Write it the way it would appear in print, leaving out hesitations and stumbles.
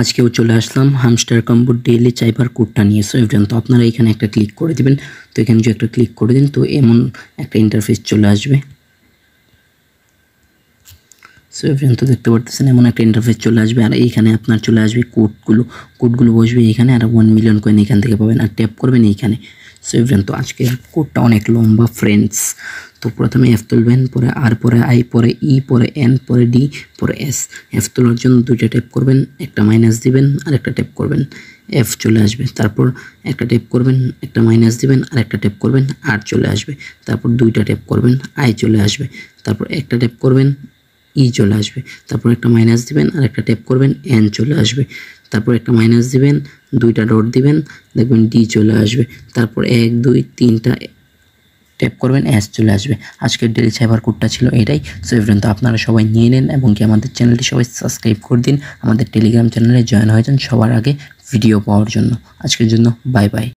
আজকেও চলে আসলাম hamster combo daily চাইবার কোডটা নিয়ে। সো এভরিওয়ান, তো আপনারা এখানে একটা ক্লিক করে দিবেন। তো এখানে যে একটা ক্লিক করে দিন, তো এমন একটা ইন্টারফেস চলে আসবে। সো এভরিওয়ান, তো দেখতে পারতেছেন এমন একটা ইন্টারফেস চলে আসবে, আর এইখানে আপনার চলে আসবে কোডগুলো বসবে এইখানে, আর 1 মিলিয়ন কয়েন এখান থেকে পাবেন, আর ট্যাপ করবেন এইখানে। সো এভরিওয়ান, তো আজকের কোডটা অনেক লম্বা ফ্রেন্ডস। তো প্রথমে এফ তুলবেন, পরে আর, পরে আই, পরে ই, পরে এন, পরে ডি, পরে এস। এফ তোলার জন্য দুইটা ট্যাপ করবেন, একটা মাইনাস দিবেন আর একটা ট্যাপ করবেন, এফ চলে আসবে। তারপর একটা ট্যাপ করবেন, একটা মাইনাস দিবেন আর একটা ট্যাপ করবেন, আর চলে আসবে। তারপর দুইটা ট্যাপ করবেন, আই চলে আসবে। তারপর একটা ট্যাপ করবেন, ই চলে আসবে। তারপর একটা মাইনাস দিবেন আর একটা ট্যাপ করবেন, এন চলে আসবে। তারপর একটা মাইনাস দিবেন, দুইটা ডট দিবেন, দেখবেন ডি চলে আসবে। তারপর 1 2 3টা ট্যাপ করবেন, এস চলে আসবে। আজকের ডেইলি চাইবার কোডটা ছিল এটাই। সো এভরিওয়ান, তো আপনারা সবাই নিয়ে নেন এবং কি আমাদের চ্যানেলটি সবাই সাবস্ক্রাইব করে দিন, আমাদের টেলিগ্রাম চ্যানেলে জয়েন হয়ে যান সবার আগে ভিডিও পাওয়ার জন্য। আজকের জন্য বাই বাই।